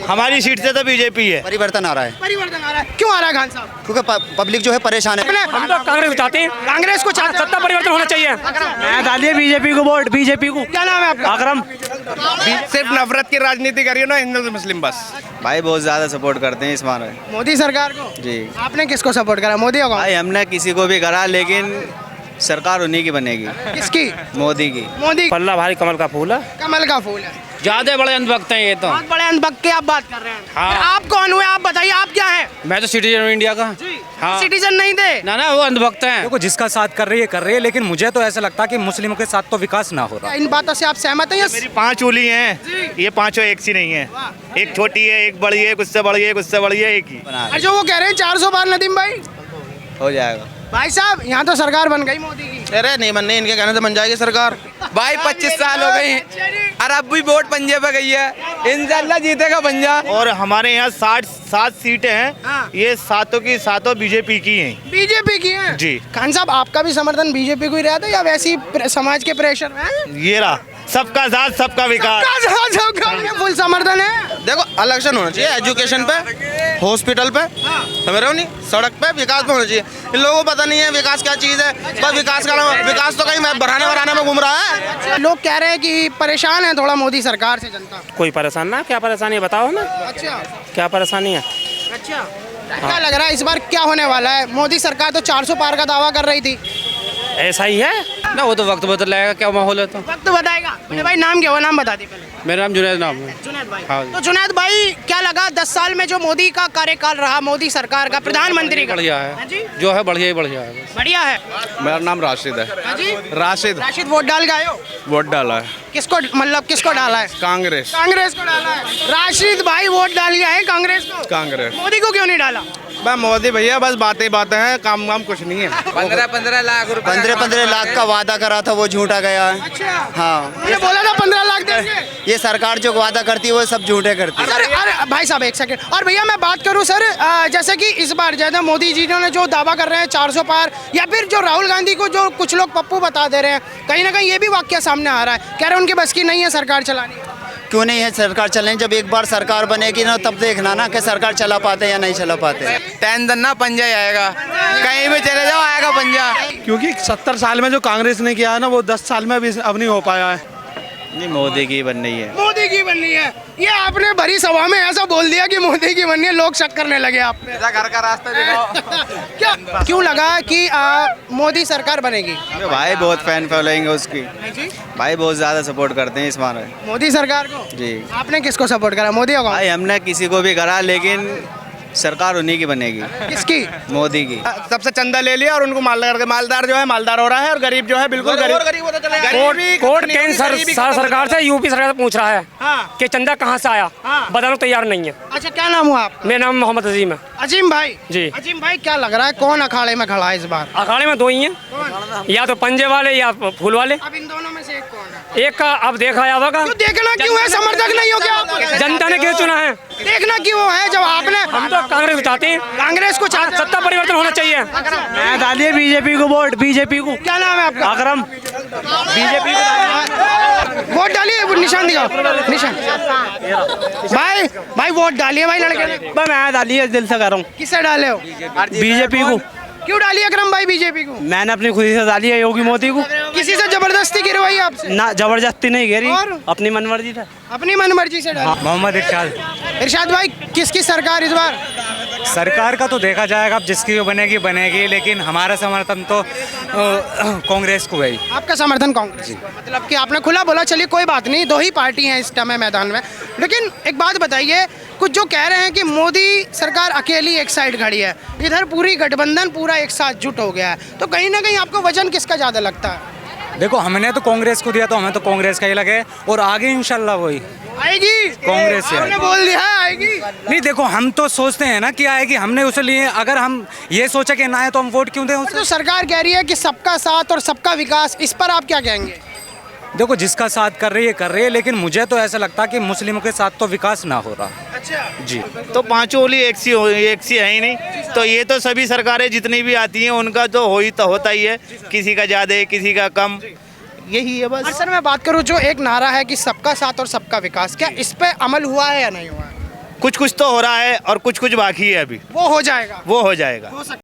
हमारी सीट से तो बीजेपी है। परिवर्तन आ रहा है। परिवर्तन आ रहा है, क्यों आ रहा है खान साहब? क्योंकि पब्लिक जो है परेशान है। हम तो कांग्रेस चाहते हैं, कांग्रेस को चाहते हैं। सत्ता परिवर्तन होना चाहिए। मैं डालिए बीजेपी को वोट, बीजेपी को। क्या नाम है आपका? अकरम। सिर्फ नफरत की राजनीति करिए ना, हिंदू मुस्लिम बस। भाई बहुत ज़्यादा सपोर्ट करते हैं इस बार। मोदी सरकार को। जी। आपने किसको सपोर्ट करा, मोदी को? भाई हमने किसी को भी करा, लेकिन सरकार उन्हीं की बनेगी। किसकी? मोदी की। मोदी। पल्ला भारी कमल का फूल है। कमल का फूल है। ज्यादा बड़े अंधभक्त हैं ये तो। बहुत बड़े अंधभक्त की आप बात कर रहे हैं। हाँ। आप कौन हुए, आप बताइए, आप क्या हैं? मैं तो सिटीजन हूँ इंडिया का। हाँ। सिटीजन नहीं थे ना, वो अंधभक्त हैं। देखो जिसका साथ कर रही है, लेकिन मुझे तो ऐसा लगता है कि मुस्लिमों के साथ तो विकास ना हो रहा। इन बातों से आप सहमत हैं? मेरी 5 उंगली हैं, ये पांचों एक सी नहीं है। एक छोटी है, एक बड़ी है, उससे बड़ी है, उससे बड़ी है, एक ही। और जो वो कह रहे हैं 400 पार, नदीम भाई? हो जाएगा भाई साहब, यहाँ तो सरकार बन गई मोदी की। अरे नहीं बनने, इनके कहने से बन जाएगी सरकार। भाई 25 साल हो गए और अब भी वोट पंजे पे गई है। इंशाल्लाह जीतेगा पंजा। और हमारे यहाँ 7 सीटें हैं, ये सातों की सातों बीजेपी की हैं। बीजेपी की हैं? जी। खान साहब, आपका भी समर्थन बीजेपी को ही रहा था या वैसे ही समाज के प्रेशर में? ये रहा, सबका साथ सबका विकास। फुल समर्थन है। देखो इलेक्शन होना चाहिए, एजुकेशन पे, हॉस्पिटल पे, समझ रहे हो नहीं, सड़क पे विकास पे होना चाहिए। इन लोगों को पता नहीं है विकास क्या चीज़ है। बस विकास तो कहीं बढ़ाने में घूम रहा है। लोग कह रहे हैं कि परेशान है थोड़ा मोदी सरकार से जनता। कोई परेशान ना, क्या परेशानी है बताओ ना, अच्छा क्या परेशानी है? अच्छा, क्या लग रहा है इस बार क्या होने वाला है? मोदी सरकार तो 400 पार का दावा कर रही थी। ऐसा ही है ना, वो तो वक्त बदलेगा, क्या माहौल है तो वक्त बताएगा। मेरे भाई नाम क्या हुआ, नाम बता दी पहले। मेरा नाम जुनैद नाम है। जुनैद भाई। हाँ। तो जुनैद भाई, क्या लगा 10 साल में जो मोदी का कार्यकाल रहा, मोदी सरकार का, प्रधानमंत्री का? बढ़िया हाँ है जी? जो है, बढ़िया ही बढ़िया है। बढ़िया है। मेरा नाम राशिद है। हाँ जी? राशिद। राशिद, वोट डाल गए हो? वोट डाला है। किसको, मतलब किसको डाला है? कांग्रेस। कांग्रेस को डाला है। राशिद भाई वोट डाल गया है कांग्रेस को। कांग्रेस। मोदी को क्यों नहीं डाला? बस मोदी भैया बस बातें हैं, काम कुछ नहीं है। 15 लाख रुपए 15 लाख का वादा करा था, वो झूठा गया है। अच्छा। हाँ, ये बोला था 15 लाख देंगे। ये सरकार जो वादा करती है वो सब झूठे करती है। सर, अरे भाई साहब एक सेकंड। और भैया मैं बात करूं सर, जैसे कि इस बार ज्यादा मोदी जी ने जो दावा कर रहे हैं 400 पार, या फिर जो राहुल गांधी को जो कुछ लोग पप्पू बता दे रहे हैं, कहीं ना कहीं ये भी वाक्य सामने आ रहा है, कह रहे हैं उनकी बस की नहीं है सरकार चलानी। क्यों नहीं है सरकार चलने? जब एक बार सरकार बनेगी ना, तब देखना ना कि सरकार चला पाते या नहीं चला पाते। टेंशन ना, पंजा ही आएगा, कहीं भी चले जाओ आएगा पंजा। क्योंकि 70 साल में जो कांग्रेस ने किया है ना, वो 10 साल में भी अब नहीं हो पाया है। नहीं, मोदी की बननी है। मोदी की बननी है। ये आपने भरी सभा में ऐसा बोल दिया कि मोदी की बननी है, लोग शक करने लगे आप पे। घर का रास्ता दिखाओ। क्या क्यों लगा कि मोदी सरकार बनेगी? भाई बहुत फैन फॉलोइंग है उसकी। भाई बहुत ज़्यादा सपोर्ट करते हैं इस बार। मोदी सरकार को। जी। आपने किसको सपोर्ट करा, मोदी को? भाई हमने किसी को भी करा, लेकिन सरकार उन्हीं की बनेगी। किसकी? मोदी की। सबसे चंदा ले लिया और उनको मालदार करके, मालदार जो है मालदार हो रहा है और गरीब जो है बिल्कुल गरीब। कोर्ट केंद्र सरकार से, यूपी सरकार से पूछ रहा है कि चंदा कहाँ से आया, बताना तैयार नहीं है। अच्छा, क्या नाम हुआ आप? मेरा नाम मोहम्मद अजीम है। अजीम भाई जी। अजीम भाई, क्या लग रहा है कौन अखाड़े में खड़ा है इस बार? अखाड़े में 2 ही हैं, या तो पंजे वाले या फूल वाले। अब इन दोनों में से एक कौन है? एक का अब देखा जाएगा। तो देखना क्यों है, समर्थक नहीं हो क्या आप? जनता ने क्यों चुना है? देखना क्यों है जब आपने, हम तो कांग्रेस चाहते हैं, कांग्रेस को चाहते हैं। सत्ता परिवर्तन होना चाहिए। मैं डालिए बीजेपी को वोट, बीजेपी को। क्या नाम है आपका? अकरम। बीजेपी को वोट डालिए, निशान दिखाओ, निशान। भाई वोट डालिए भाई, लड़के ने। मैं डालिए, दिल से कर रहा हूँ। किससे डाले हो? बीजेपी को। क्यों डाली अकरम भाई बीजेपी को? मैंने अपनी खुशी से डाली है योगी मोदी को। किसी से जबरदस्ती गिरवाई आपसे? ना, जबरदस्ती नहीं गिरी, और? अपनी मनमर्जी था। अपनी मनमर्जी से डाली। मोहम्मद इरशाद। इरशाद भाई, किसकी सरकार इस बार? सरकार का तो देखा जाएगा, अब जिसकी बनेगी, लेकिन हमारा समर्थन तो कांग्रेस को है। आपका समर्थन कांग्रेस को, मतलब कि आपने खुला बोला। चलिए कोई बात नहीं, 2 ही पार्टी हैं इस समय मैदान में। लेकिन एक बात बताइए, कुछ जो कह रहे हैं कि मोदी सरकार अकेली एक साइड खड़ी है, इधर पूरी गठबंधन पूरा एक साथ जुट हो गया है, तो कहीं ना कहीं आपको वजन किसका ज़्यादा लगता है? देखो, हमने तो कांग्रेस को दिया, तो हमें तो कांग्रेस का ही लगे, और आगे इंशाल्लाह वही आएगी। कांग्रेस से आपने बोल दिया है आएगी। नहीं, देखो हम तो सोचते हैं ना कि आएगी, हमने उसे लिए, अगर हम ये सोचा कि ना आए तो हम वोट क्यों दें उसे? तो सरकार कह रही है कि सबका साथ और सबका विकास, इस पर आप क्या कहेंगे? देखो, जिसका साथ कर रही है, लेकिन मुझे तो ऐसा लगता है कि मुस्लिमों के साथ तो विकास ना हो रहा। अच्छा जी। तो 5 उंगली एक सी है ही नहीं, तो ये तो सभी सरकारें जितनी भी आती हैं उनका तो होता ही है, किसी का ज़्यादा किसी का कम, यही है बस। और सर मैं बात करूं, जो एक नारा है कि सबका साथ और सबका विकास, क्या इस पे अमल हुआ है या नहीं हुआ है? कुछ कुछ तो हो रहा है और कुछ कुछ बाकी है अभी, वो हो जाएगा। वो हो जाएगा। हो सकता